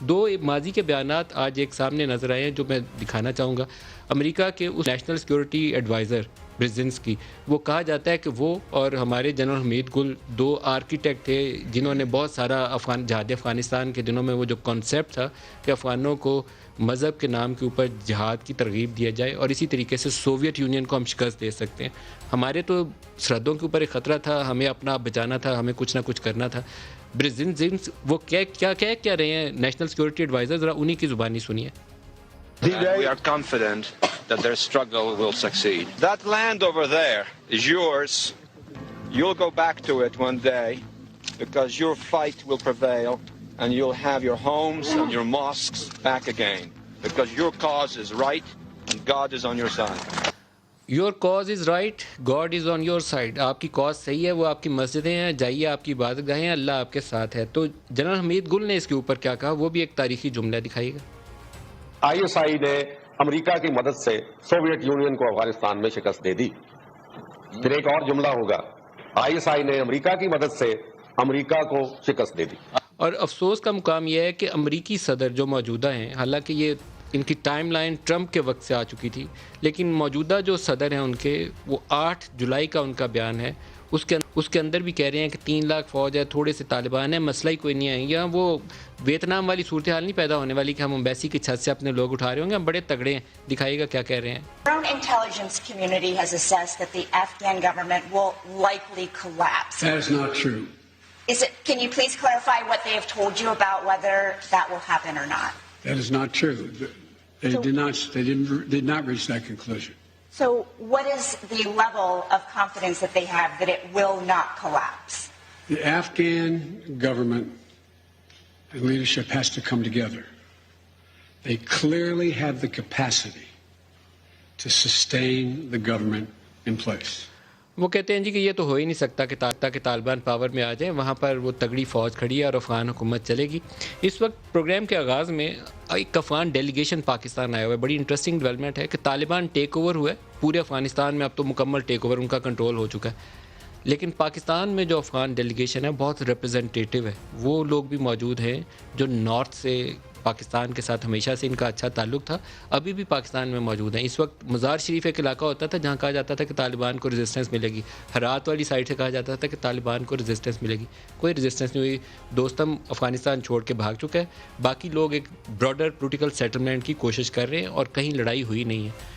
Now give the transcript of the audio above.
दो माजी के बयानात आज एक सामने नज़र आए हैं जो मैं दिखाना चाहूँगा। अमेरिका के उस नेशनल सिक्योरिटी एडवाइज़र ब्रेज़िन्स्की, वो कहा जाता है कि वो और हमारे जनरल हमीद गुल दो आर्किटेक्ट थे जिन्होंने बहुत सारा जहाद अफ़गानिस्तान के दिनों में वो जो कॉन्सेप्ट था कि अफ़गानों को मज़हब के नाम के ऊपर जिहाद की तरगीब दिया जाए और इसी तरीके से सोवियत यूनियन को हम शिकस्त दे सकते हैं। हमारे तो सरहदों के ऊपर एक ख़तरा था, हमें अपना आप बचाना था, हमें कुछ ना कुछ करना था। ब्रेज़िन्स्की वो क्या रहे हैं नेशनल सिक्योरिटी एडवाइज़र, ज़रा उन्हीं की ज़ुबानी सुनिए। We are confident that their struggle will succeed. That land over there is yours. You'll go back to it one day because your fight will prevail and you'll have your homes and your mosques back again because your cause is right and God is on your side. Your cause is right, God is on your side. आपकी cause सही है, वो आपकी मस्जिदें हैं, जाइए आपकी इबादतगाहें हैं, अल्लाह आपके साथ है। तो जनरल हमीद गुल ने इसके ऊपर क्या कहा, वो भी एक तारीखी जुमला दिखाइएगा। आईएसआई ने अमेरिका की मदद से सोवियत यूनियन को अफगानिस्तान में शिकस्त दे दी। फिर एक और जुमला होगा, आईएसआई ने अमेरिका की मदद से अमेरिका को शिकस्त दे दी। और अफसोस का मुकाम यह है कि अमेरिकी सदर जो मौजूदा हैं, हालांकि ये इनकी टाइमलाइन ट्रंप के वक्त से आ चुकी थी, लेकिन मौजूदा जो सदर हैं उनके, वो 8 जुलाई का उनका बयान है, उसके अंदर भी कह रहे हैं कि 3 लाख फ़ौज है, थोड़े से तालिबान है, मसला ही कोई नहीं है। या वो वियतनाम वाली सूरत हाल नहीं पैदा होने वाली कि हम एम्बेसी की छत से अपने लोग उठा रहे होंगे, हम बड़े तगड़े हैं। दिखाइएगा क्या कह रहे हैं। Our own intelligence community has assessed that the Afghan government will likely collapse. That is not true. Can you please clarify what they have told you about whether that will happen or not? That is not true. They did not reach that conclusion. So what is the level of confidence that they have that it will not collapse? The Afghan government and leadership has to come together. They clearly have the capacity to sustain the government in place. वो कहते हैं जी कि ये तो हो ही नहीं सकता कि तालिबान पावर में आ जाए, वहाँ पर वो तगड़ी फ़ौज खड़ी है और अफ़गान हुकूमत चलेगी। इस वक्त प्रोग्राम के आगाज़ में एक अफ़गान डेलीगेशन पाकिस्तान आया हुआ है। बड़ी इंटरेस्टिंग डेवलपमेंट है कि तालिबान टेक ओवर हुआ है पूरे अफ़गानिस्तान में, अब तो मुकम्मल टेक ओवर उनका कंट्रोल हो चुका है। लेकिन पाकिस्तान में जो अफ़गान डेलीगेशन है बहुत रिप्रेजेंटेटिव है, वो लोग भी मौजूद हैं जो नॉर्थ से पाकिस्तान के साथ हमेशा से इनका अच्छा ताल्लुक़ था, अभी भी पाकिस्तान में मौजूद हैं। इस वक्त मज़ार शरीफ एक इलाका होता था जहाँ कहा जाता था कि तालिबान को रेजिस्टेंस मिलेगी, हरात वाली साइड से कहा जाता था कि तालिबान को रेजिस्टेंस मिलेगी, कोई रेजिस्टेंस नहीं हुई। दोस्तम अफ़गानिस्तान छोड़ के भाग चुका है, बाकी लोग एक ब्रॉडर पोलिटिकल सेटलमेंट की कोशिश कर रहे हैं और कहीं लड़ाई हुई नहीं है।